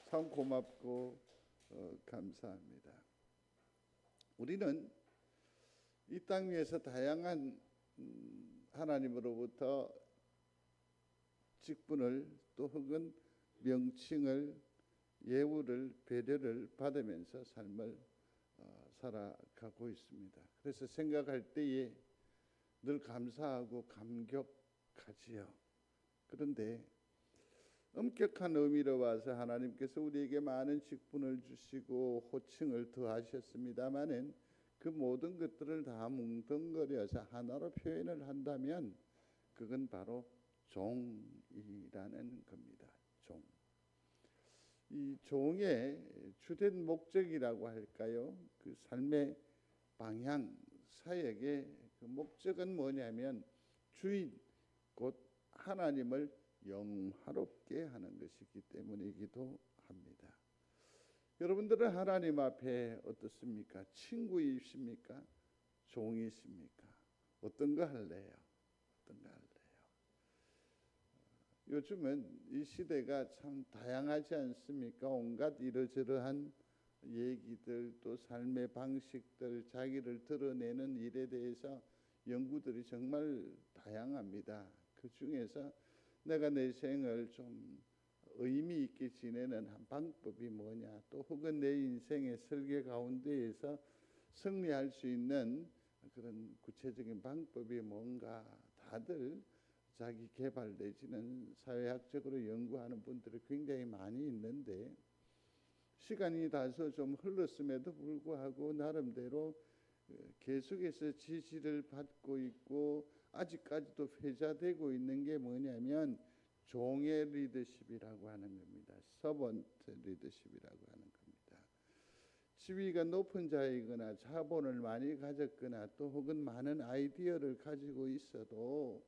참 고맙고 감사합니다. 우리는 이 땅 위에서 다양한 하나님으로부터 직분을 또 혹은 명칭을 예우를 배려를 받으면서 삶을 살아가고 있습니다. 그래서 생각할 때에 늘 감사하고 감격하지요. 그런데 엄격한 의미로 봐서 하나님께서 우리에게 많은 직분을 주시고 호칭을 더하셨습니다마는 그 모든 것들을 다 뭉뚱그려서 하나로 표현을 한다면 그건 바로 종이라는 겁니다. 종. 이 종의 주된 목적이라고 할까요? 그 삶의 방향, 사역의 그 목적은 뭐냐면 주인 곧 하나님을 영화롭게 하는 것이기 때문이기도 합니다. 여러분들은 하나님 앞에 어떻습니까? 친구이십니까? 종이십니까? 어떤 거 할래요? 어떤 거 할래요? 요즘은 이 시대가 참 다양하지 않습니까? 온갖 이러저러한 얘기들 또 삶의 방식들 자기를 드러내는 일에 대해서 연구들이 정말 다양합니다. 그 중에서 내가 내 생을 좀 의미 있게 지내는 한 방법이 뭐냐, 또 혹은 내 인생의 설계 가운데에서 승리할 수 있는 그런 구체적인 방법이 뭔가 다들 자기 개발 내지는 사회학적으로 연구하는 분들이 굉장히 많이 있는데 시간이 다소 좀 흘렀음에도 불구하고 나름대로 계속해서 지지를 받고 있고 아직까지도 회자되고 있는 게 뭐냐면 종의 리더십이라고 하는 겁니다. 서번트 리더십이라고 하는 겁니다. 지위가 높은 자이거나 자본을 많이 가졌거나 또 혹은 많은 아이디어를 가지고 있어도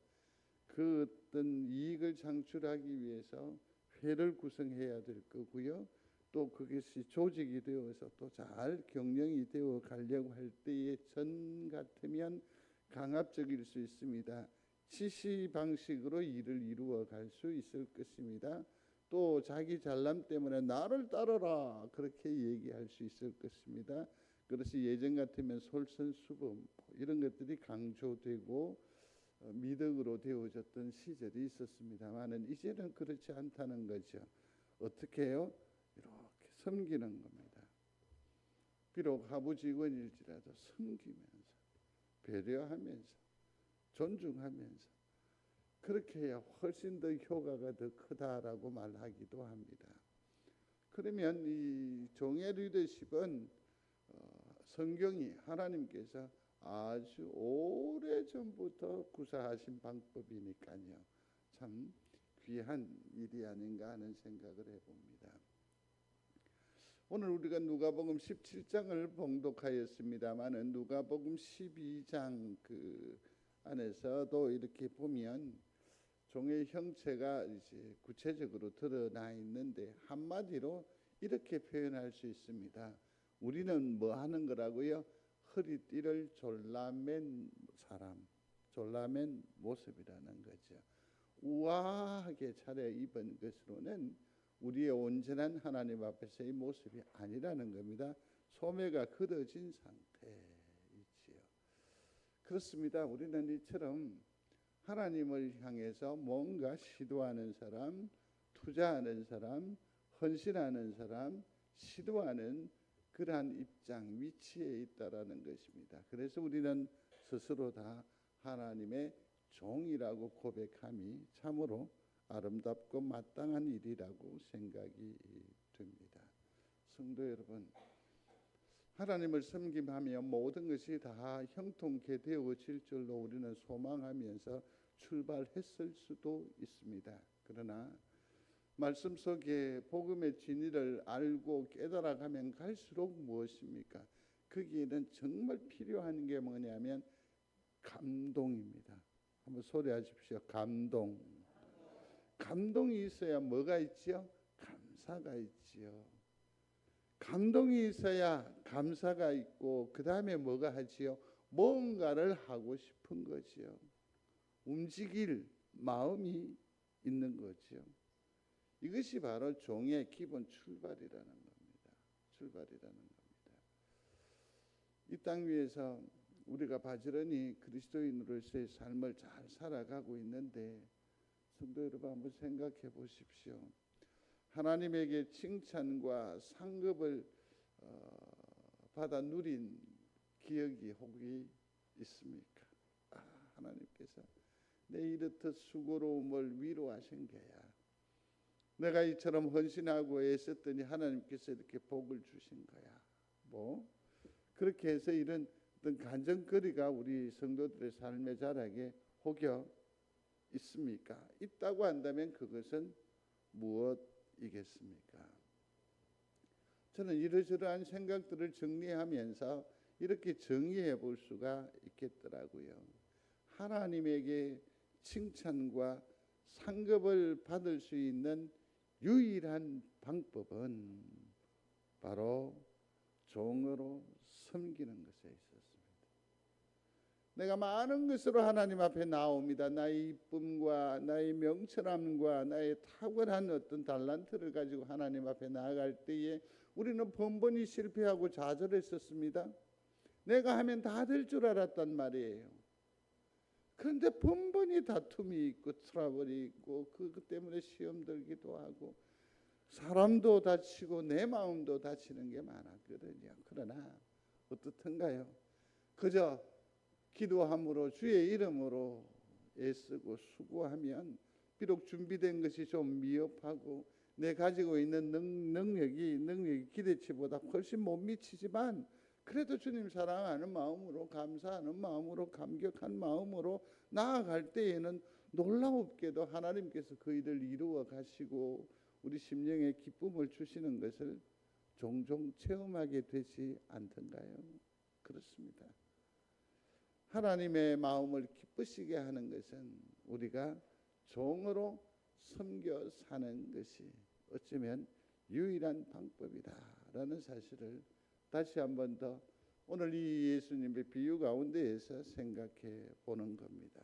그 어떤 이익을 창출하기 위해서 회를 구성해야 될 거고요. 또 그것이 조직이 되어서 또 잘 경영이 되어 가려고 할 때에 전 같으면 강압적일 수 있습니다. 지시 방식으로 일을 이루어 갈 수 있을 것입니다. 또 자기 잘남 때문에 나를 따르라 그렇게 얘기할 수 있을 것입니다. 그래서 예전 같으면 솔선수범 이런 것들이 강조되고 미덕으로 되어졌던 시절이 있었습니다만은 이제는 그렇지 않다는 거죠. 어떻게 해요? 이렇게 섬기는 겁니다. 비록 하부 직원일지라도 섬기면서 배려하면서 존중하면서 그렇게 해야 훨씬 더 효과가 더 크다라고 말하기도 합니다. 그러면 이 종의 리더십은 성경이 하나님께서 아주 오래전부터 구사하신 방법이니까요. 참 귀한 일이 아닌가 하는 생각을 해봅니다. 오늘 우리가 누가복음 17장을 봉독하였습니다마는 누가복음 12장 그 안에서도 이렇게 보면 종의 형체가 이제 구체적으로 드러나 있는데 한마디로 이렇게 표현할 수 있습니다. 우리는 뭐 하는 거라고요? 허리띠를 졸라맨 사람, 졸라맨 모습이라는 거죠. 우아하게 차려입은 것으로는 우리의 온전한 하나님 앞에서의 모습이 아니라는 겁니다. 소매가 걷어진 상태이지요. 그렇습니다. 우리는 이처럼 하나님을 향해서 뭔가 시도하는 사람, 투자하는 사람, 헌신하는 사람, 시도하는 그러한 입장, 위치에 있다라는 것입니다. 그래서 우리는 스스로 다 하나님의 종이라고 고백함이 참으로 아름답고 마땅한 일이라고 생각이 듭니다. 성도 여러분, 하나님을 섬김하며 모든 것이 다 형통케 되어질 줄로 우리는 소망하면서 출발했을 수도 있습니다. 그러나 말씀 속에 복음의 진리를 알고 깨달아가면 갈수록 무엇입니까? 거기에는 정말 필요한 게 뭐냐면 감동입니다. 한번 소리하십시오. 감동. 감동이 있어야 뭐가 있지요? 감사가 있지요. 감동이 있어야 감사가 있고 그 다음에 뭐가 하지요? 뭔가를 하고 싶은 거지요. 움직일 마음이 있는 거지요. 이것이 바로 종의 기본 출발이라는 겁니다. 출발이라는 겁니다. 이 땅 위에서 우리가 바지런히 그리스도인으로서의 삶을 잘 살아가고 있는데 성도 여러분 한번 생각해 보십시오. 하나님에게 칭찬과 상급을 받아 누린 기억이 혹이 있습니까? 하나님께서 내 이렇듯 수고로움을 위로하신 거야. 내가 이처럼 헌신하고 애썼더니 하나님께서 이렇게 복을 주신 거야. 뭐 그렇게 해서 이런 어떤 간증거리가 우리 성도들의 삶의 자락에 혹여 있습니까? 있다고 한다면 그것은 무엇이겠습니까? 저는 이러저러한 생각들을 정리하면서 이렇게 정의해 볼 수가 있겠더라고요. 하나님에게 칭찬과 상급을 받을 수 있는 유일한 방법은 바로 종으로 섬기는 것에 있었습니다. 내가 많은 것으로 하나님 앞에 나옵니다. 나의 이쁨과 나의 명철함과 나의 탁월한 어떤 달란트를 가지고 하나님 앞에 나아갈 때에 우리는 번번이 실패하고 좌절했었습니다. 내가 하면 다 될 줄 알았단 말이에요. 그런데 번번이 다툼이 있고 트러블이 있고 그것 때문에 시험 들기도 하고 사람도 다치고 내 마음도 다치는 게 많았거든요. 그러나 어떻든가요? 그저 기도함으로 주의 이름으로 애쓰고 수고하면 비록 준비된 것이 좀 미흡하고 내 가지고 있는 능력이 기대치보다 훨씬 못 미치지만 그래도 주님 사랑하는 마음으로 감사하는 마음으로 감격한 마음으로 나아갈 때에는 놀라웁게도 하나님께서 그 일을 이루어 가시고 우리 심령에 기쁨을 주시는 것을 종종 체험하게 되지 않던가요? 그렇습니다. 하나님의 마음을 기쁘시게 하는 것은 우리가 종으로 섬겨 사는 것이 어쩌면 유일한 방법이다라는 사실을 다시 한 번 더 오늘 이 예수님의 비유 가운데에서 생각해 보는 겁니다.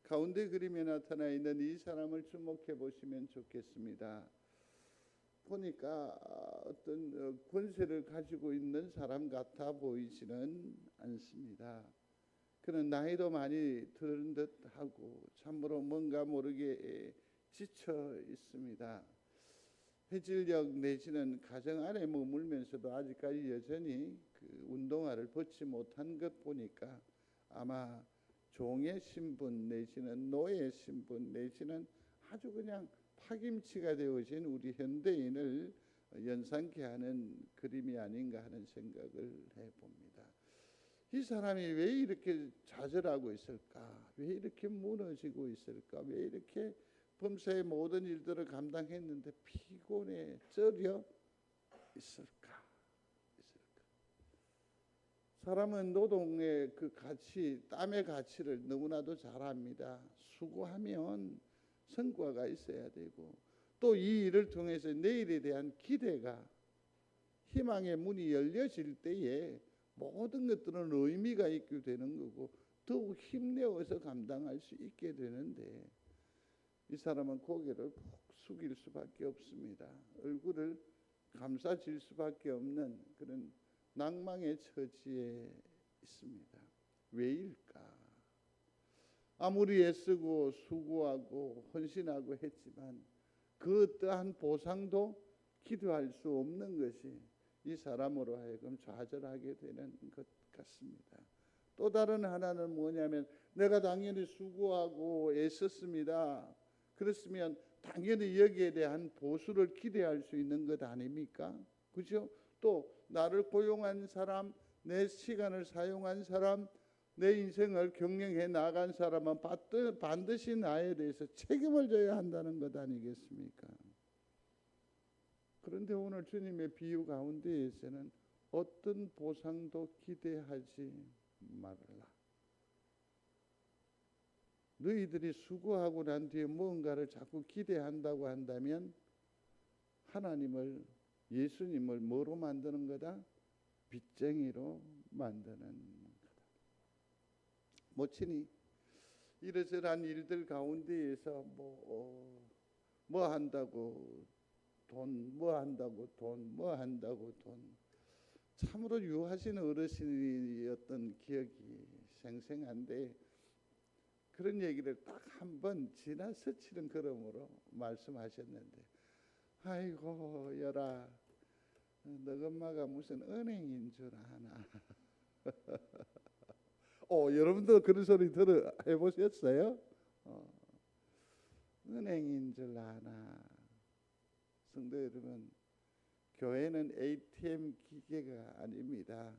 가운데 그림에 나타나 있는 이 사람을 주목해 보시면 좋겠습니다. 보니까 어떤 권세를 가지고 있는 사람 같아 보이지는 않습니다. 그는 나이도 많이 들은 듯하고 참으로 뭔가 모르게 지쳐 있습니다. 해질녘 내지는 가정 안에 머물면서도 아직까지 여전히 그 운동화를 벗지 못한 것 보니까 아마 종의 신분 내지는 노예 신분 내지는 아주 그냥 파김치가 되어진 우리 현대인을 연상케 하는 그림이 아닌가 하는 생각을 해봅니다. 이 사람이 왜 이렇게 좌절하고 있을까? 왜 이렇게 무너지고 있을까? 왜 이렇게 범사의 모든 일들을 감당했는데 피곤해 쩔여 있을까? 사람은 노동의 그 가치, 땀의 가치를 너무나도 잘 압니다. 수고하면 성과가 있어야 되고 또 이 일을 통해서 내일에 대한 기대가 희망의 문이 열려질 때에 모든 것들은 의미가 있게 되는 거고 더욱 힘내어서 감당할 수 있게 되는데 이 사람은 고개를 푹 숙일 수밖에 없습니다. 얼굴을 감싸질 수밖에 없는 그런 낭망의 처지에 있습니다. 왜일까? 아무리 애쓰고 수고하고 헌신하고 했지만 그 어떠한 보상도 기도할 수 없는 것이 이 사람으로 하여금 좌절하게 되는 것 같습니다. 또 다른 하나는 뭐냐면 내가 당연히 수고하고 애썼습니다. 그렇으면 당연히 여기에 대한 보수를 기대할 수 있는 것 아닙니까? 그죠? 또 나를 고용한 사람, 내 시간을 사용한 사람, 내 인생을 경영해 나간 사람은 반드시 나에 대해서 책임을 져야 한다는 것 아니겠습니까? 그런데 오늘 주님의 비유 가운데에서는 어떤 보상도 기대하지 말라. 너희들이 수고하고 난 뒤에 무언가를 자꾸 기대한다고 한다면 하나님을 예수님을 뭐로 만드는 거다? 빚쟁이로 만드는 거다. 모친이 이러저러한 일들 가운데에서 뭐 한다고 돈, 뭐 한다고 돈, 뭐 한다고 돈. 참으로 유하신 어르신이었던 기억이 생생한데 그런 얘기를 딱 한 번 지나 스치는 걸음으로 말씀하셨는데, 아이고 여라, 너 엄마가 무슨 은행인 줄 아나. 여러분도 그런 소리 해보셨어요? 은행인 줄 아나. 성도 여러분, 교회는 ATM 기계가 아닙니다.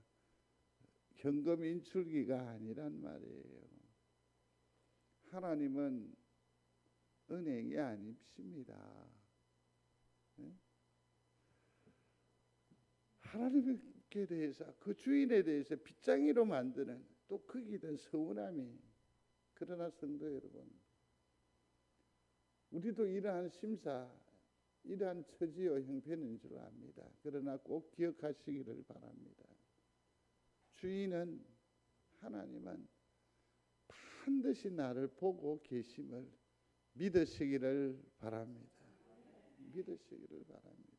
현금 인출기가 아니란 말이에요. 하나님은 은행이 아니십니다. 하나님께 대해서, 그 주인에 대해서 빗장이로 만드는 또 극이 된 서운함이. 그러나 성도 여러분, 우리도 이러한 심사, 이러한 처지와 형편인 줄 압니다. 그러나 꼭 기억하시기를 바랍니다. 주인은, 하나님은 반드시 나를 보고 계심을 믿으시기를 바랍니다. 믿으시기를 바랍니다.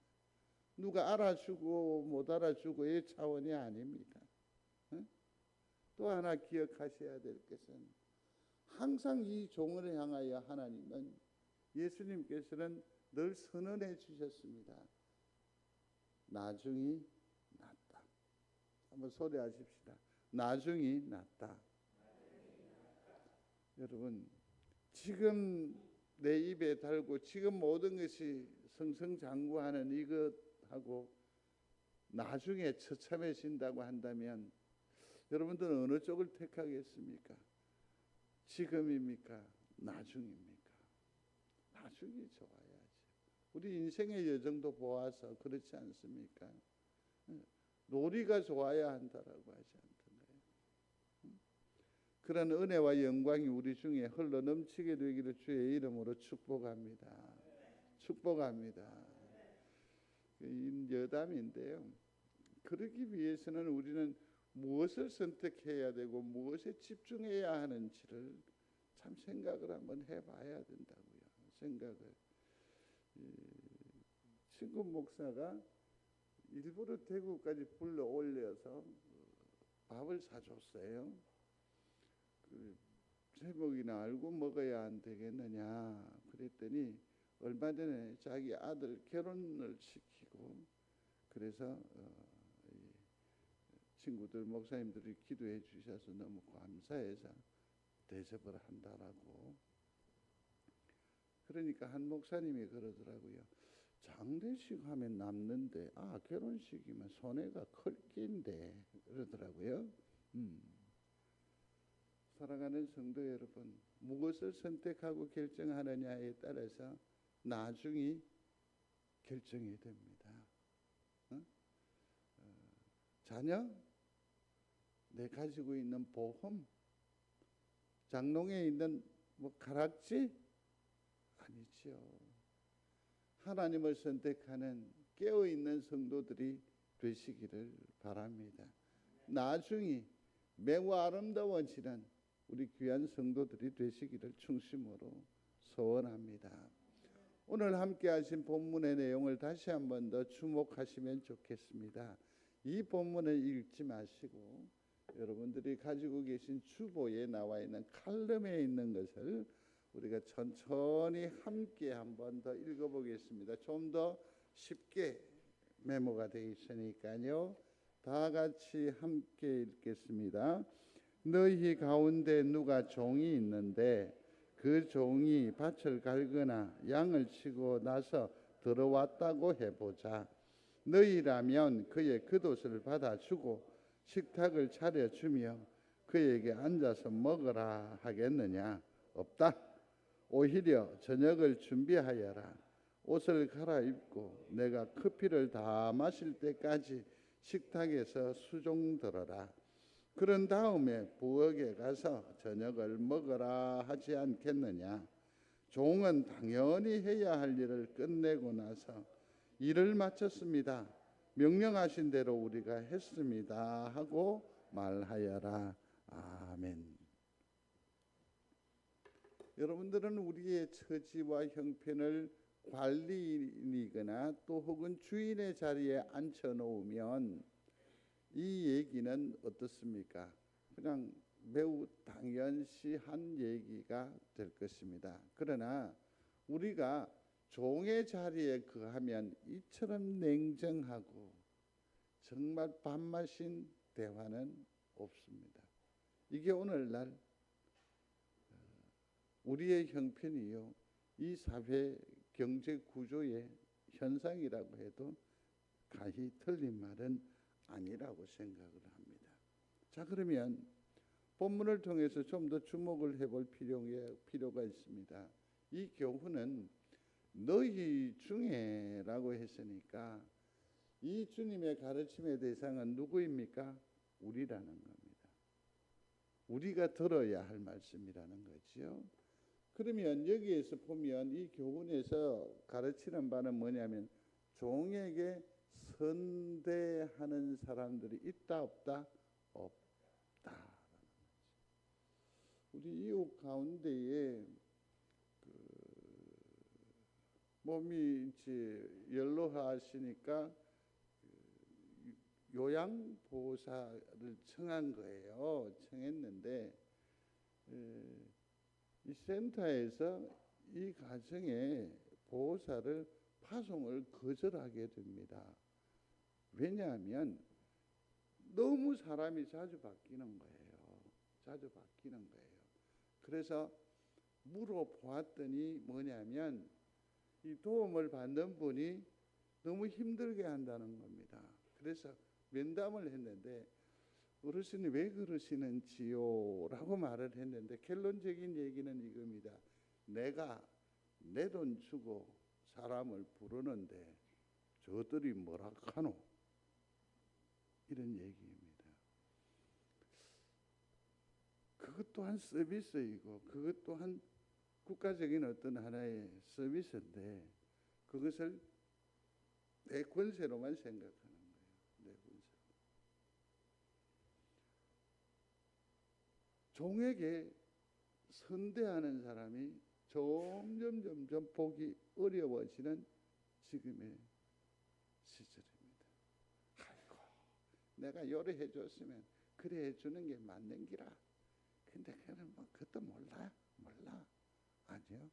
누가 알아주고 못 알아주고의 차원이 아닙니다. 또 하나 기억하셔야 될 것은, 항상 이 종을 향하여 하나님은, 예수님께서는 늘 선언해 주셨습니다. 나중이 낫다. 한번 소리하십시다. 나중이 낫다. 여러분, 지금 내 입에 달고 지금 모든 것이 승승장구하는 이것하고 나중에 처참해진다고 한다면 여러분들은 어느 쪽을 택하겠습니까? 지금입니까? 나중입니까? 나중이 좋아야지. 우리 인생의 여정도 보아서 그렇지 않습니까? 놀이가 좋아야 한다라고 하지 않던가요? 그런 은혜와 영광이 우리 중에 흘러 넘치게 되기를 주의 이름으로 축복합니다. 축복합니다. 여담인데요, 그러기 위해서는 우리는 무엇을 선택해야 되고 무엇에 집중해야 하는지를 참 생각을 한번 해봐야 된다고요. 생각을. 친구 목사가 일부러 대구까지 불러 올려서 밥을 사줬어요. 제목이나 알고 먹어야 안 되겠느냐 그랬더니, 얼마 전에 자기 아들 결혼을 시키고, 그래서 친구들 목사님들이 기도해 주셔서 너무 감사해서 대접을 한다라고. 그러니까 한 목사님이 그러더라고요. 장례식 하면 남는데 결혼식이면 손해가 클 낀데 그러더라고요. 사랑하는 성도 여러분, 무엇을 선택하고 결정하느냐에 따라서 나중이 결정이 됩니다. 자녀, 내 가지고 있는 보험, 장롱에 있는 가락지 아니죠. 하나님을 선택하는 깨어있는 성도들이 되시기를 바랍니다. 나중이 매우 아름다워지는 우리 귀한 성도들이 되시기를 충심으로 소원합니다. 오늘 함께 하신 본문의 내용을 다시 한 번 더 주목하시면 좋겠습니다. 이 본문을 읽지 마시고 여러분들이 가지고 계신 주보에 나와 있는 칼럼에 있는 것을 우리가 천천히 함께 한 번 더 읽어보겠습니다. 좀 더 쉽게 메모가 되어 있으니까요. 다 같이 함께 읽겠습니다. 너희 가운데 누가 종이 있는데 그 종이 밭을 갈거나 양을 치고 나서 들어왔다고 해보자. 너희라면 그의 겉옷을 받아주고 식탁을 차려주며 그에게 앉아서 먹으라 하겠느냐? 없다. 오히려 저녁을 준비하여라. 옷을 갈아입고 내가 커피를 다 마실 때까지 식탁에서 수종들어라. 그런 다음에 부엌에 가서 저녁을 먹으라 하지 않겠느냐? 종은 당연히 해야 할 일을 끝내고 나서 일을 마쳤습니다. 명령하신 대로 우리가 했습니다 하고 말하여라. 아멘. 여러분들은 우리의 처지와 형편을 관리인이거나 또 혹은 주인의 자리에 앉혀 놓으면 이 얘기는 어떻습니까? 그냥 매우 당연시한 얘기가 될 것입니다. 그러나 우리가 종의 자리에 거하면 이처럼 냉정하고 정말 밥맛인 대화는 없습니다. 이게 오늘날 우리의 형편이요, 이 사회 경제 구조의 현상이라고 해도 가히 틀린 말은 아니라고 생각을 합니다. 자, 그러면 본문을 통해서 좀 더 주목을 해볼 필요가 있습니다. 이 교훈은 너희 중에라고 했으니까 이 주님의 가르침의 대상은 누구입니까? 우리라는 겁니다. 우리가 들어야 할 말씀이라는 거죠. 그러면 여기에서 보면 이 교훈에서 가르치는 바는 뭐냐면 종에게 선대하는 사람들이 있다 없다? 없다. 우리 이웃 가운데에 몸이 이제 연로하시니까 요양보호사를 청한 거예요. 청했는데 이 센터에서 이 가정에 보호사를 파송을 거절하게 됩니다. 왜냐하면 너무 사람이 자주 바뀌는 거예요. 자주 바뀌는 거예요. 그래서 물어보았더니 뭐냐면 이 도움을 받는 분이 너무 힘들게 한다는 겁니다. 그래서 면담을 했는데 어르신이 왜 그러시는지요? 라고 말을 했는데 결론적인 얘기는 이겁니다. 내가 내 돈 주고 사람을 부르는데 저들이 뭐라 하노? 이런 얘기입니다. 그것 또한 서비스이고 그것 또한 국가적인 어떤 하나의 서비스인데 그것을 내 권세로만 생각하는 거예요. 내 권세. 종에게 선대하는 사람이 점점 보기 어려워지는 지금의 시절입니다. 아이고, 내가 요리해 줬으면 그래 해주는 게 맞는 기라. 근데 그는 뭐 그것도 몰라. 아니요.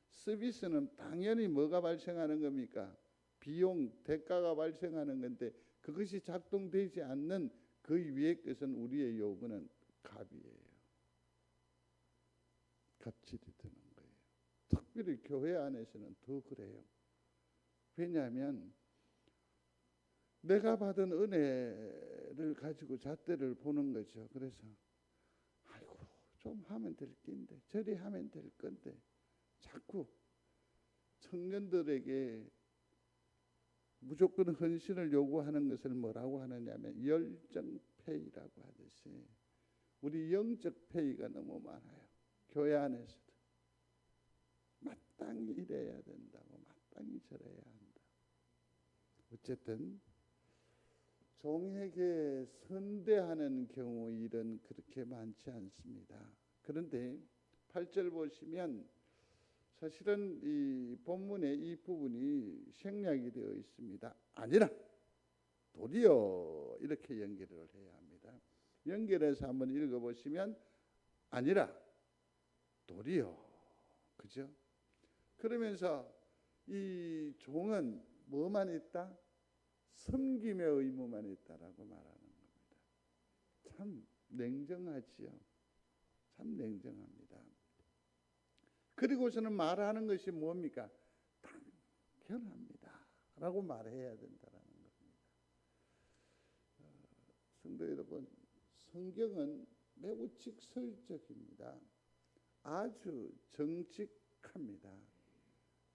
서비스는 당연히 뭐가 발생하는 겁니까? 비용, 대가가 발생하는 건데 그것이 작동되지 않는 그 위의 것은 우리의 요구는 값이에요. 값질이 드는 거예요. 특별히 교회 안에서는 더 그래요. 왜냐하면 내가 받은 은혜를 가지고 잣대를 보는 거죠. 그래서 아이고 좀 하면 될 건데 저리 하면 될 건데 자꾸 청년들에게 무조건 헌신을 요구하는 것을 뭐라고 하느냐면 열정페이라고 하듯이 우리 영적 페이가 너무 많아요. 교회 안에서도 마땅히 이래야 된다고 마땅히 저래야 한다. 어쨌든 종에게 선대하는 경우 일은 그렇게 많지 않습니다. 그런데 8절 보시면 사실은 이 본문의 이 부분이 생략이 되어 있습니다. 아니라 도리어 이렇게 연결을 해야 합니다. 연결해서 한번 읽어보시면 아니라 도리어, 그죠? 그러면서 이 종은 뭐만 있다? 섬김의 의무만 있다라고 말하는 겁니다. 참 냉정하지요. 참 냉정합니다. 그리고서는 말하는 것이 뭡니까? 당연합니다 라고 말해야 된다는 겁니다. 성도 여러분, 성경은 매우 직설적입니다. 아주 정직합니다.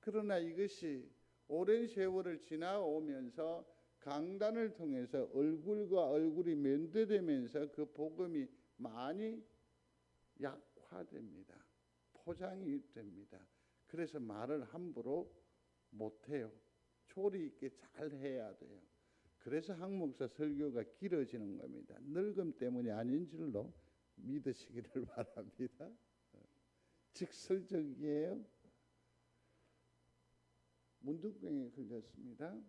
그러나 이것이 오랜 세월을 지나오면서 강단을 통해서 얼굴과 얼굴이 면대되면서 그 복음이 많이 약화됩니다. 포장이 됩니다. 그래서 말을 함부로 못해요. 조리 있게 잘 해야 돼요. 그래서 한목사 설교가 길어지는 겁니다. 늙음 때문이 아닌 줄로 믿으시기를 바랍니다. 직설적이에요. 문둥병에 걸렸습니다.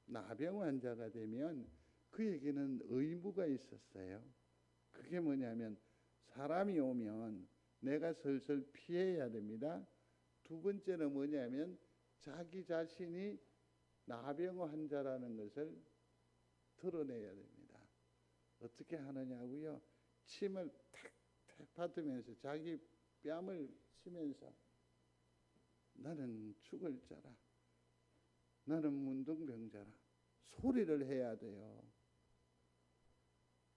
나병 환자가 되면 그에게는 의무가 있었어요. 그게 뭐냐면 사람이 오면 내가 슬슬 피해야 됩니다. 두 번째는 뭐냐면 자기 자신이 나병 환자라는 것을 드러내야 됩니다. 어떻게 하느냐고요? 침을 탁탁 받으면서 자기 뺨을 치면서 나는 죽을 자라, 나는 문둥병자라 소리를 해야 돼요.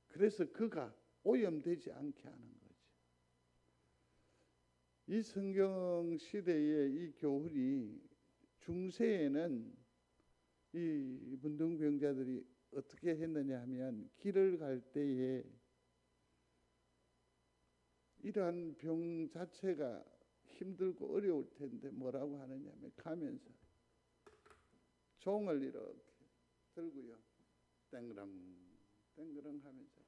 그래서 그가 오염되지 않게 하는 거죠. 이 성경 시대의 이 교훈이 중세에는 이 문둥병자들이 어떻게 했느냐 하면 길을 갈 때에 이러한 병 자체가 힘들고 어려울 텐데 뭐라고 하느냐 하면 가면서 종을 이렇게 들고요, 땡그랑 땡그랑 하면서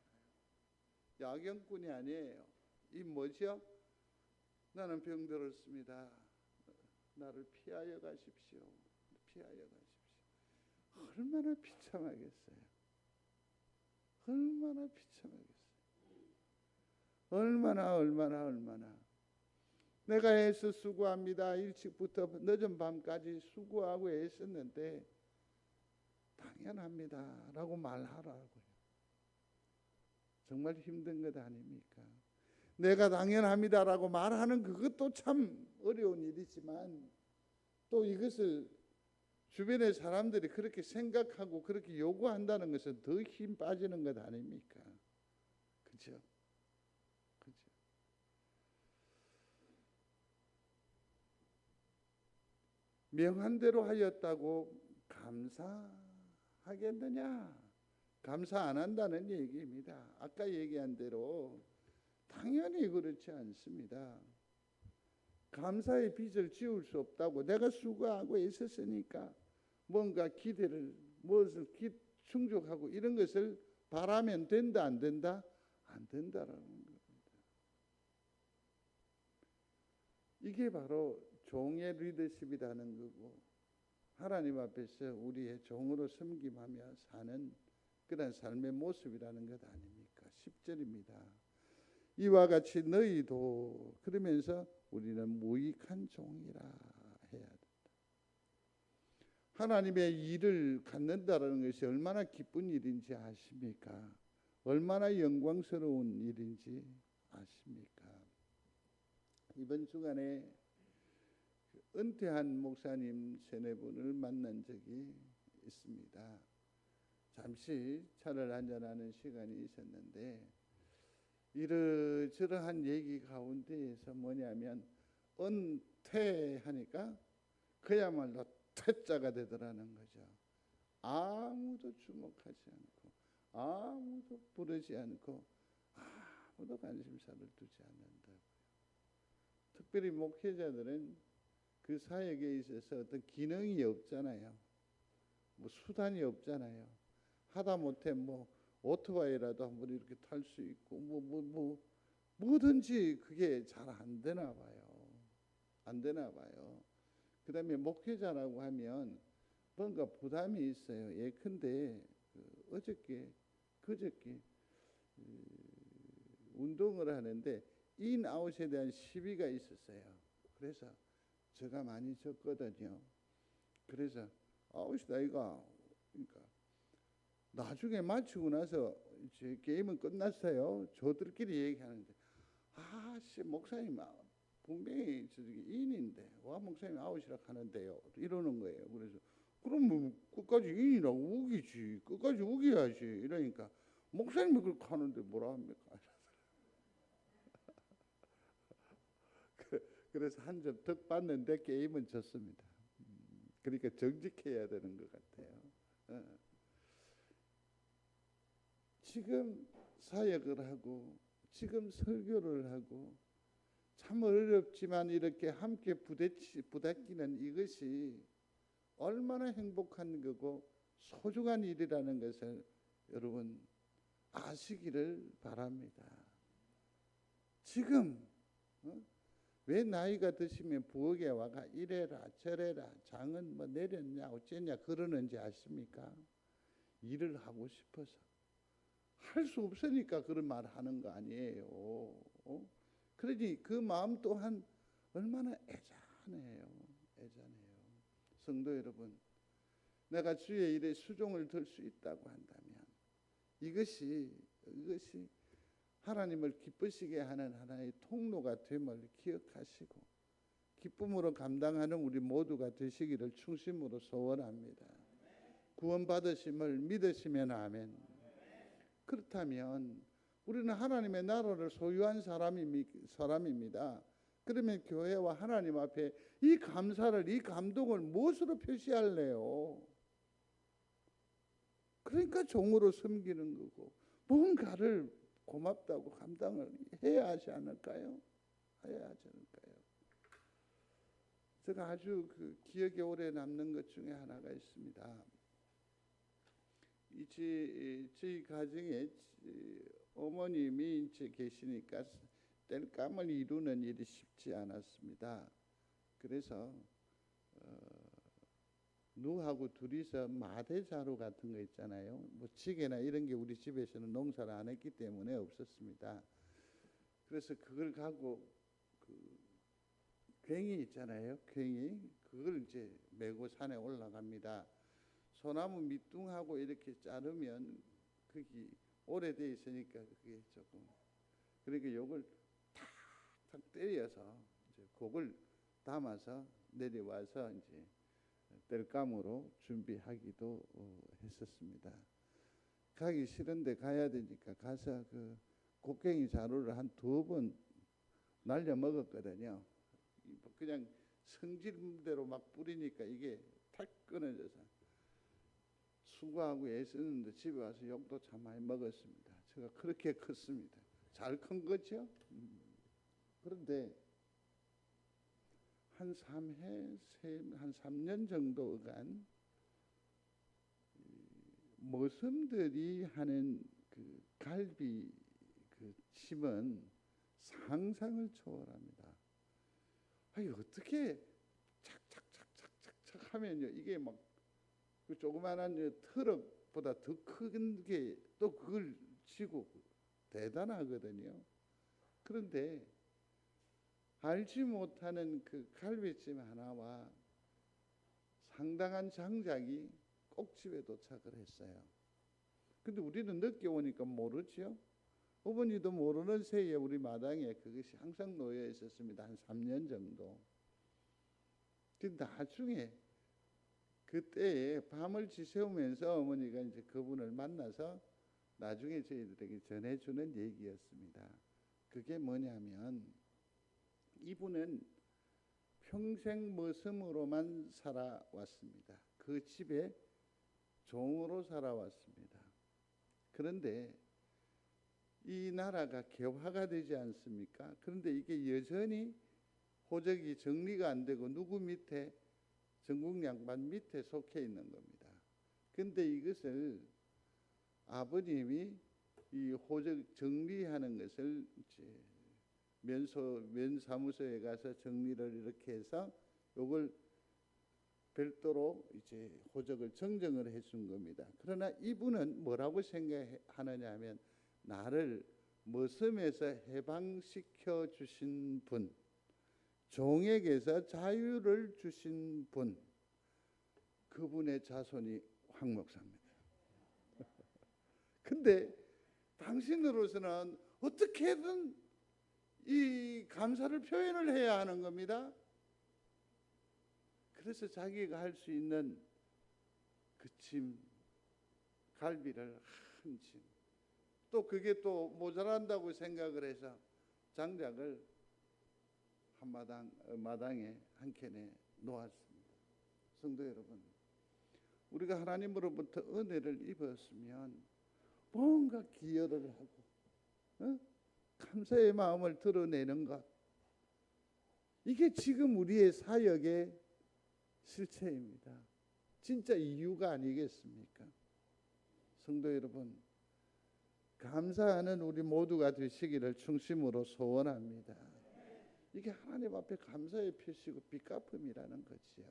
야경꾼이 아니에요. 이 뭐죠? 나는 병들었습니다. 나를 피하여 가십시오. 피하여 가십시오. 얼마나 비참하겠어요. 얼마나 비참하겠어요. 얼마나 내가 애써 수고합니다. 일찍부터 늦은 밤까지 수고하고 애썼는데 당연합니다 라고 말하라고요. 정말 힘든 것 아닙니까? 내가 당연합니다 라고 말하는 그것도 참 어려운 일이지만 또 이것을 주변의 사람들이 그렇게 생각하고 그렇게 요구한다는 것은 더 힘 빠지는 것 아닙니까? 그렇죠? 명한 대로 하였다고 감사하겠느냐? 감사 안 한다는 얘기입니다. 아까 얘기한 대로 당연히 그렇지 않습니다. 감사의 빚을 지울 수 없다고 내가 수고하고 있었으니까 뭔가 기대를 무엇을 충족하고 이런 것을 바라면 된다 안 된다? 안 된다라는 겁니다. 이게 바로 종의 리더십이라는 거고 하나님 앞에서 우리의 종으로 섬김하며 사는 그런 삶의 모습이라는 것 아닙니까? 10절입니다. 이와 같이 너희도 그러면서 우리는 무익한 종이라 해야 된다. 하나님의 일을 갖는다는 것이 얼마나 기쁜 일인지 아십니까? 얼마나 영광스러운 일인지 아십니까? 이번 주간에 은퇴한 목사님 3-4분을 만난 적이 있습니다. 잠시 차를 한잔하는 시간이 있었는데 이러저러한 얘기 가운데에서 뭐냐면 은퇴하니까 그야말로 퇴짜가 되더라는 거죠. 아무도 주목하지 않고 아무도 부르지 않고 아무도 관심사를 두지 않는다고요. 특별히 목회자들은 그 사역에 있어서 어떤 기능이 없잖아요. 뭐 수단이 없잖아요. 하다못해 뭐 오토바이라도 한번 이렇게 탈 수 있고 뭐든지 그게 잘 안 되나 봐요. 안 되나 봐요. 그다음에 목회자라고 하면 뭔가 부담이 있어요. 예컨대 그저께 운동을 하는데 인아웃에 대한 시비가 있었어요. 그래서 제가 많이 졌거든요. 그래서 아웃이 나이가 그러니까 나중에 마치고 나서 이제 게임은 끝났어요. 저들끼리 얘기하는데 목사님 분명히 저기 인인데 와 목사님 아웃이라 하는데요. 이러는 거예요. 그래서 그럼 뭐 끝까지 인이라고 우기지. 끝까지 우겨야지. 이러니까 목사님이 그렇게 하는데 뭐라 합니까? 그래서 한 점 득 봤는데 게임은 졌습니다. 그러니까 정직해야 되는 것 같아요. 지금 사역을 하고 지금 설교를 하고 참 어렵지만 이렇게 함께 부닥치는 이것이 얼마나 행복한 거고 소중한 일이라는 것을 여러분 아시기를 바랍니다. 지금 왜 나이가 드시면 부엌에 와가 이래라 저래라 장은 뭐 내렸냐 어쨌냐 그러는지 아십니까? 일을 하고 싶어서 할 수 없으니까 그런 말 하는 거 아니에요. 그러니 그 마음 또한 얼마나 애잔해요. 성도 여러분, 내가 주의 일에 수종을 들 수 있다고 한다면 이것이 하나님을 기쁘시게 하는 하나의 통로가 됨을 기억하시고 기쁨으로 감당하는 우리 모두가 되시기를 충심으로 소원합니다. 구원받으심을 믿으시면 아멘. 그렇다면 우리는 하나님의 나라를 소유한 사람입니다. 그러면 교회와 하나님 앞에 이 감사를, 이 감동을 무엇으로 표시할래요? 그러니까 종으로 섬기는 거고 뭔가를 고맙다고 감당을 해야 하지 않을까요? 제가 아주 기억에 오래 남는 것 중에 하나가 있습니다. 저희 가정에 어머님이 이제 계시니까 뗄감을 이루는 일이 쉽지 않았습니다. 그래서 누하고 둘이서 마대자루 같은 거 있잖아요. 뭐 지게나 이런 게 우리 집에서는 농사를 안 했기 때문에 없었습니다. 그래서 그걸 가고 괭이 있잖아요. 괭이 그걸 이제 메고 산에 올라갑니다. 소나무 밑둥하고 이렇게 자르면 그게 오래돼 있으니까 그게 조금 그러니까 요걸 탁탁 때려서 이제 그걸 담아서 내려와서 이제 뗄감으로 준비하기도 했었습니다. 가기 싫은데 가야 되니까 가서 그 곡괭이 자루를 한 2번 날려 먹었거든요. 그냥 성질대로 막 뿌리니까 이게 탁 끊어져서 수고하고 애쓰는데 집에 와서 욕도 참 많이 먹었습니다. 제가 그렇게 컸습니다. 잘 큰 거죠. 그런데 한 3년 정도간 머슴들이 하는 그 갈비 그 침은 상상을 초월합니다. 아니 어떻게 착착착착착착 하면요 이게 막 그 조그만한 트럭보다 더 큰 게 또 그걸 지고 대단하거든요. 그런데 알지 못하는 그 갈비찜 하나와 상당한 장작이 꼭 집에 도착을 했어요. 근데 우리는 늦게 오니까 모르죠. 어머니도 모르는 새에 우리 마당에 그것이 항상 놓여 있었습니다. 한 3년 정도. 근데 나중에 그때에 밤을 지새우면서 어머니가 이제 그분을 만나서 나중에 저희들에게 전해주는 얘기였습니다. 그게 뭐냐면 이분은 평생 머슴으로만 살아왔습니다. 그 집에 종으로 살아왔습니다. 그런데 이 나라가 개화가 되지 않습니까? 그런데 이게 여전히 호적이 정리가 안 되고 누구 밑에 전국 양반 밑에 속해 있는 겁니다. 근데 이것을 아버님이 이 호적 정리하는 것을 이제 면사무소에 가서 정리를 이렇게 해서 이걸 별도로 이제 호적을 정정을 해준 겁니다. 그러나 이분은 뭐라고 생각하느냐 하면 나를 머슴에서 해방시켜 주신 분, 종에게서 자유를 주신 분, 그분의 자손이 황 목사입니다. 근데 당신으로서는 어떻게든 이 감사를 표현을 해야 하는 겁니다. 그래서 자기가 할 수 있는 그 침, 갈비를 한 침, 또 그게 또 모자란다고 생각을 해서 장작을 마당에 한 켠에 놓았습니다. 성도 여러분, 우리가 하나님으로부터 은혜를 입었으면 뭔가 기여를 하고 감사의 마음을 드러내는 것, 이게 지금 우리의 사역의 실체입니다. 진짜 이유가 아니겠습니까? 성도 여러분, 감사하는 우리 모두가 되시기를 충심으로 소원합니다. 이게 하나님 앞에 감사의 표시고 빚 갚음이라는 거지요.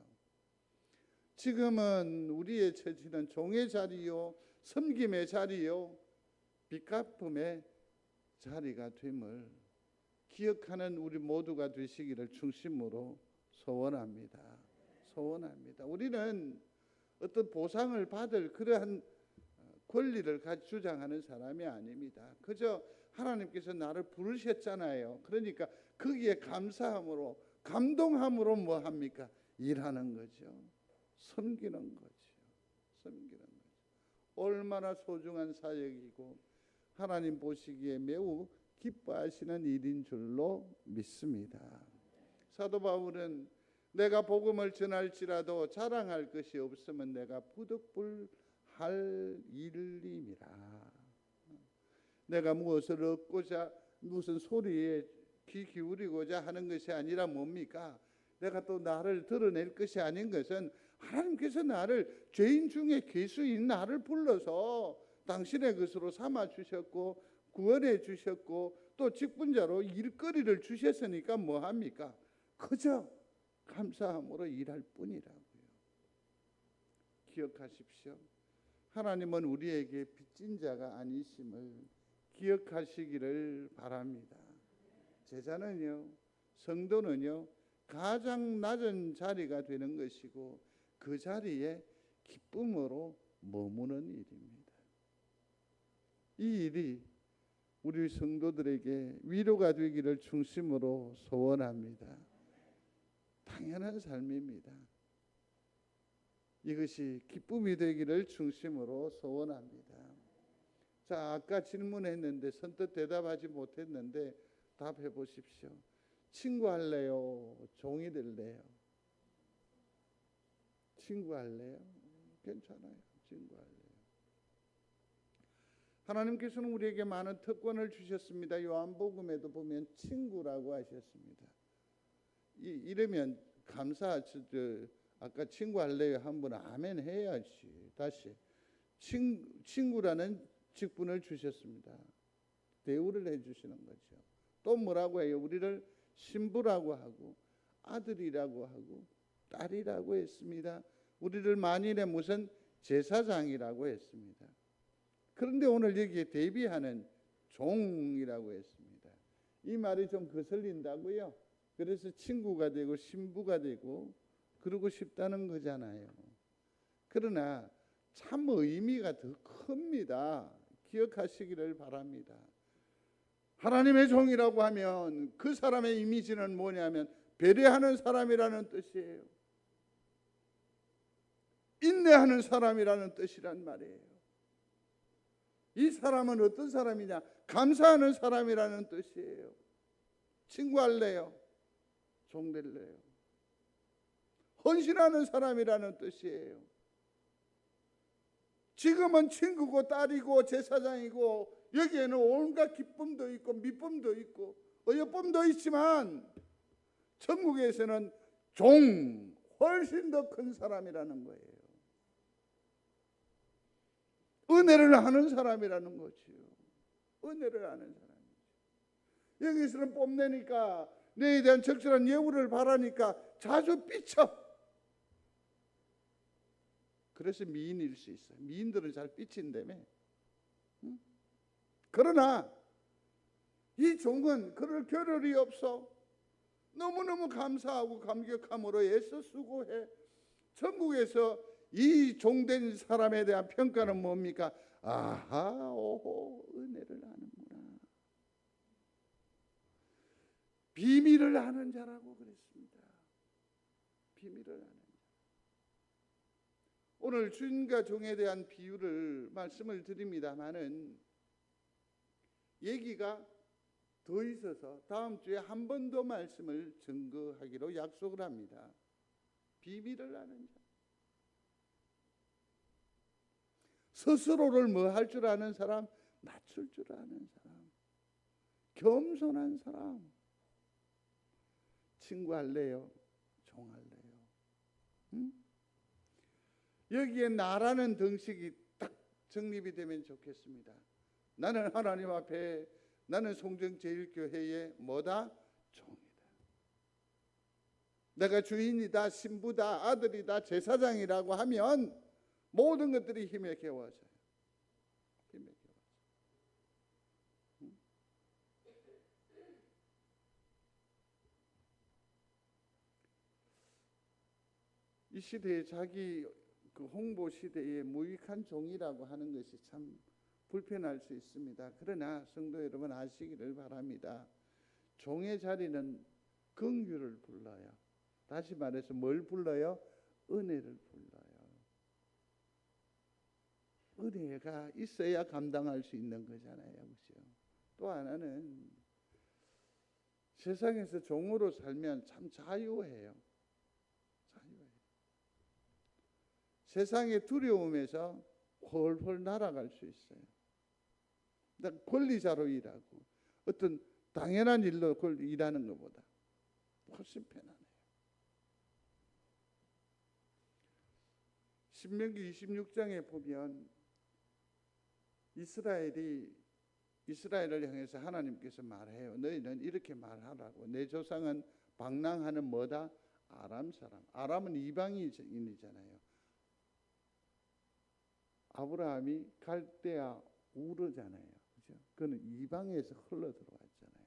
지금은 우리의 처지는 종의 자리요, 섬김의 자리요, 빚 갚음의 자리가 됨을 기억하는 우리 모두가 되시기를 중심으로 소원합니다. 소원합니다. 우리는 어떤 보상을 받을 그러한 권리를 주장하는 사람이 아닙니다. 그저 하나님께서 나를 부르셨잖아요. 그러니까 거기에 감사함으로, 감동함으로 뭐 합니까? 일하는 거죠. 섬기는 거죠. 섬기는 거죠. 얼마나 소중한 사역이고 하나님 보시기에 매우 기뻐하시는 일인 줄로 믿습니다. 사도 바울은 내가 복음을 전할지라도 자랑할 것이 없으면 내가 부득불할 일임이라. 내가 무엇을 얻고자 무슨 소리에 귀 기울이고자 하는 것이 아니라 뭡니까? 내가 또 나를 드러낼 것이 아닌 것은 하나님께서 나를 죄인 중에 괴수인 나를 불러서 당신의 것으로 삼아 주셨고 구원해 주셨고 또 직분자로 일거리를 주셨으니까 뭐합니까? 그저 감사함으로 일할 뿐이라고요. 기억하십시오. 하나님은 우리에게 빚진 자가 아니심을 기억하시기를 바랍니다. 제자는요, 성도는요, 가장 낮은 자리가 되는 것이고 그 자리에 기쁨으로 머무는 일입니다. 이 일이 우리 성도들에게 위로가 되기를 중심으로 소원합니다. 당연한 삶입니다. 이것이 기쁨이 되기를 중심으로 소원합니다. 자, 아까 질문했는데 선뜻 대답하지 못했는데 답해 보십시오. 친구할래요? 종이 될래요? 친구할래요? 괜찮아요. 친구할래요. 하나님께서는 우리에게 많은 특권을 주셨습니다. 요한복음에도 보면 친구라고 하셨습니다. 이러면 아까 친구할래요 한 분 아멘 해야지. 다시 친구라는 직분을 주셨습니다. 대우를 해주시는 거죠. 또 뭐라고 해요? 우리를 신부라고 하고 아들이라고 하고 딸이라고 했습니다. 우리를 만일에 무슨 제사장이라고 했습니다. 그런데 오늘 여기에 대비하는 종이라고 했습니다. 이 말이 좀 거슬린다고요. 그래서 친구가 되고 신부가 되고 그러고 싶다는 거잖아요. 그러나 참 의미가 더 큽니다. 기억하시기를 바랍니다. 하나님의 종이라고 하면 그 사람의 이미지는 뭐냐면 배려하는 사람이라는 뜻이에요. 인내하는 사람이라는 뜻이란 말이에요. 이 사람은 어떤 사람이냐? 감사하는 사람이라는 뜻이에요. 친구할래요? 종될래요? 헌신하는 사람이라는 뜻이에요. 지금은 친구고 딸이고 제사장이고 여기에는 온갖 기쁨도 있고 미쁨도 있고 어여쁨도 있지만 천국에서는 종, 훨씬 더 큰 사람이라는 거예요. 은혜를 하는 사람이라는 거지요. 은혜를 하는 사람이죠. 여기서는 뽐내니까 내에 대한 적절한 예우를 바라니까 자주 삐쳐. 그래서 미인일 수 있어요. 미인들은 잘 삐친다며. 응? 그러나 이 종은 그럴 겨를이 없어. 너무너무 감사하고 감격함으로 애써 수고해. 천국에서 이 종된 사람에 대한 평가는 뭡니까? 아하, 오호, 은혜를 하는구나. 비밀을 아는 자라고 그랬습니다. 비밀을 아는 자. 오늘 주인과 종에 대한 비유를 말씀을 드립니다마는 얘기가 더 있어서 다음 주에 한 번 더 말씀을 증거하기로 약속을 합니다. 비밀을 아는 자. 스스로를 뭐 할 줄 아는 사람, 낮출 줄 아는 사람, 겸손한 사람. 친구할래요? 종할래요? 응? 여기에 나라는 등식이 딱 정립이 되면 좋겠습니다. 나는 하나님 앞에, 나는 송정제일교회의 뭐다? 종이다. 내가 주인이다, 신부다, 아들이다, 제사장이라고 하면 모든 것들이 힘에 겨워져요. 힘에 겨워져요. 이 시대에 자기 그 홍보 시대에 무익한 종이라고 하는 것이 참 불편할 수 있습니다. 그러나 성도 여러분 아시기를 바랍니다. 종의 자리는 긍휼을 불러요. 다시 말해서 뭘 불러요? 은혜를 불러요. 은혜가 있어야 감당할 수 있는 거잖아요. 그렇죠? 또 하나는 세상에서 종으로 살면 참 자유해요. 자유해요. 세상의 두려움에서 훨훨 날아갈 수 있어요. 권리자로 일하고 어떤 당연한 일로 일하는 것보다 훨씬 편하네요. 신명기 26장에 보면 이스라엘을 향해서 하나님께서 말해요. 너희는 이렇게 말하라고. 내 조상은 방랑하는 뭐다? 아람 사람. 아람은 이방인이잖아요. 아브라함이 갈대아 우르잖아요. 그죠? 그는 이방에서 흘러 들어왔잖아요.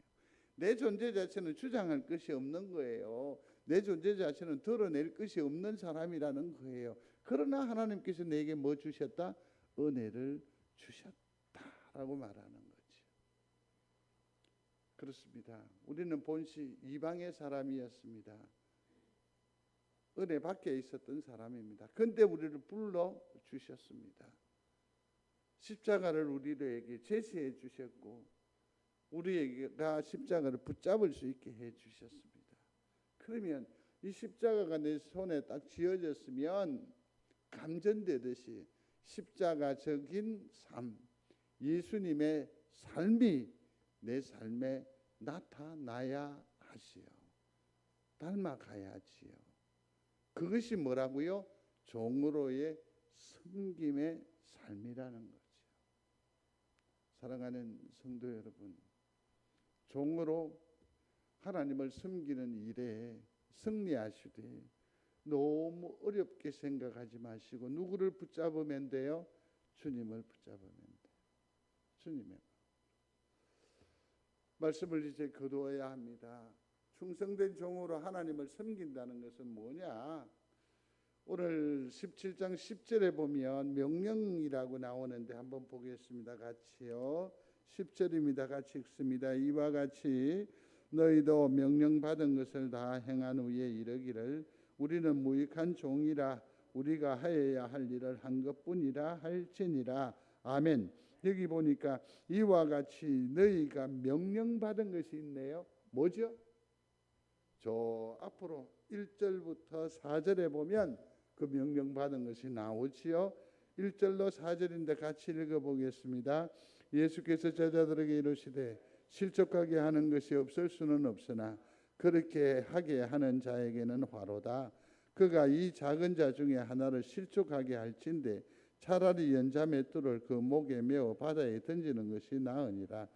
내 존재 자체는 주장할 것이 없는 거예요. 내 존재 자체는 드러낼 것이 없는 사람이라는 거예요. 그러나 하나님께서 내게 뭐 주셨다? 은혜를 주셨다라고 말하는 거죠. 그렇습니다. 우리는 본시 이방의 사람이었습니다. 은혜 밖에 있었던 사람입니다. 그런데 우리를 불러 주셨습니다. 십자가를 우리에게 제시해 주셨고 우리가 십자가를 붙잡을 수 있게 해 주셨습니다. 그러면 이 십자가가 내 손에 딱 쥐어졌으면 감전되듯이 십자가적인 삶, 예수님의 삶이 내 삶에 나타나야 하지요. 닮아가야지요. 그것이 뭐라고요? 종으로의 섬김의 삶이라는 거죠. 사랑하는 성도 여러분, 종으로 하나님을 섬기는 일에 승리하시되 너무 어렵게 생각하지 마시고 누구를 붙잡으면 돼요? 주님을 붙잡으면 돼요. 주님의 말씀을 이제 거두어야 합니다. 충성된 종으로 하나님을 섬긴다는 것은 뭐냐? 오늘 17장 10절에 보면 명령이라고 나오는데 한번 보겠습니다. 같이요. 10절입니다. 같이 읽습니다. 이와 같이 너희도 명령받은 것을 다 행한 후에 이르기를 우리는 무익한 종이라 우리가 하여야 할 일을 한 것뿐이라 할지니라. 아멘. 여기 보니까 이와 같이 너희가 명령받은 것이 있네요. 뭐죠? 저 앞으로 1절부터 4절에 보면 그 명령받은 것이 나오지요. 1절로 4절인데 같이 읽어보겠습니다. 예수께서 제자들에게 이르시되 실족하게 하는 것이 없을 수는 없으나 그렇게 하게 하는 자에게는 화로다. 그가 이 작은 자 중에 하나를 실족하게 할진대 차라리 연자 맷돌을 그 목에 메어 바다에 던지는 것이 나으니라.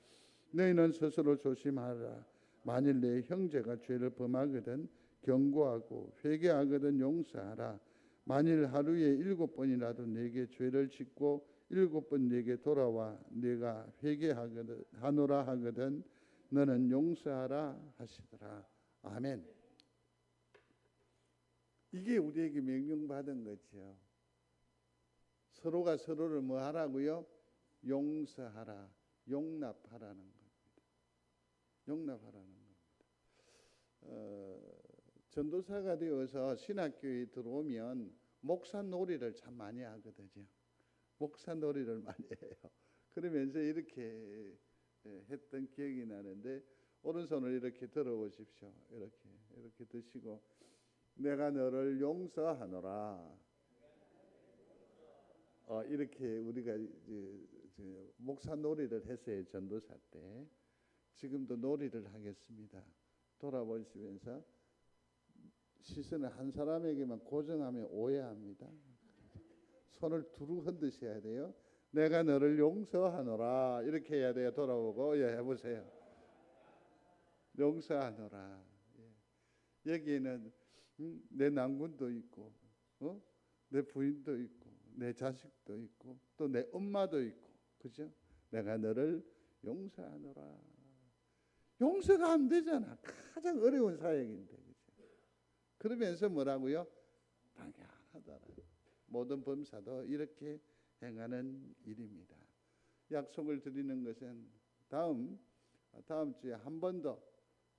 너희는 스스로 조심하라. 만일 내 형제가 죄를 범하거든 경고하고 회개하거든 용서하라. 만일 하루에 7번이라도 내게 죄를 짓고 7번 내게 돌아와 내가 회개하노라 하거든 너는 용서하라 하시더라. 아멘. 이게 우리에게 명령받은 거죠. 서로가 서로를 뭐 하라고요? 용서하라, 용납하라는 겁니다. 용납하라는 겁니다. 전도사가 되어서 신학교에 들어오면 목사 놀이를 참 많이 하거든요. 목사 놀이를 많이 해요. 그러면서 이렇게 했던 기억이 나는데 오른손을 이렇게 들어보십시오. 이렇게 드시고 내가 너를 용서하노라. 이렇게 우리가 목사 놀이를 했어요. 전도사 때. 지금도 놀이를 하겠습니다. 돌아보시면서 시선을 한 사람에게만 고정하면 오해합니다. 손을 두루 흔드셔야 돼요. 내가 너를 용서하노라. 이렇게 해야 돼요. 돌아보고 해보세요. 용서하노라. 여기에는 내 남군도 있고, 내 부인도 있고, 내 자식도 있고, 또 내 엄마도 있고, 그죠? 내가 너를 용서하노라. 용서가 안 되잖아. 가장 어려운 사역인데, 그죠? 그러면서 뭐라고요? 당연하다. 모든 범사도 이렇게 행하는 일입니다. 약속을 드리는 것은 다음 주에 한 번 더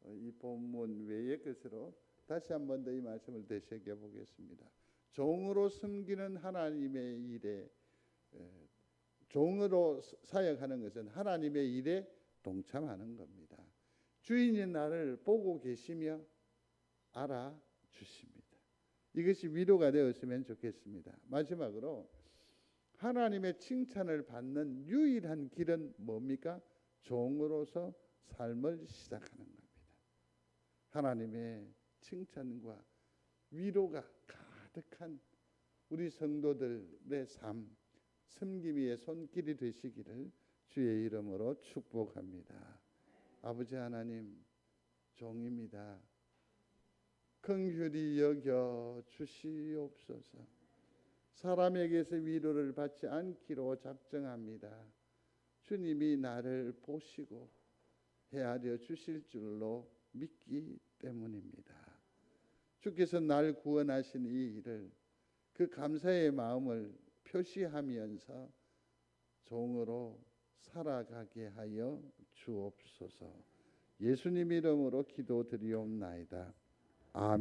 이 본문 외의 것으로 다시 한 번 더 이 말씀을 되새겨 보겠습니다. 종으로 섬기는 하나님의 일에 종으로 사역하는 것은 하나님의 일에 동참하는 겁니다. 주인이 나를 보고 계시며 알아주십니다. 이것이 위로가 되었으면 좋겠습니다. 마지막으로 하나님의 칭찬을 받는 유일한 길은 뭡니까? 종으로서 삶을 시작하는 겁니다. 하나님의 칭찬과 위로가 가득한 우리 성도들의 삶, 섬김의 손길이 되시기를 주의 이름으로 축복합니다. 아버지 하나님, 종입니다. 긍휼히 여겨 주시옵소서. 사람에게서 위로를 받지 않기로 작정합니다. 주님이 나를 보시고 헤아려 주실 줄로 믿기 때문입니다. 주께서 날 구원하신 이 일을 그 감사의 마음을 표시하면서 종으로 살아가게 하여 주옵소서. 예수님 이름으로 기도드리옵나이다. 아멘.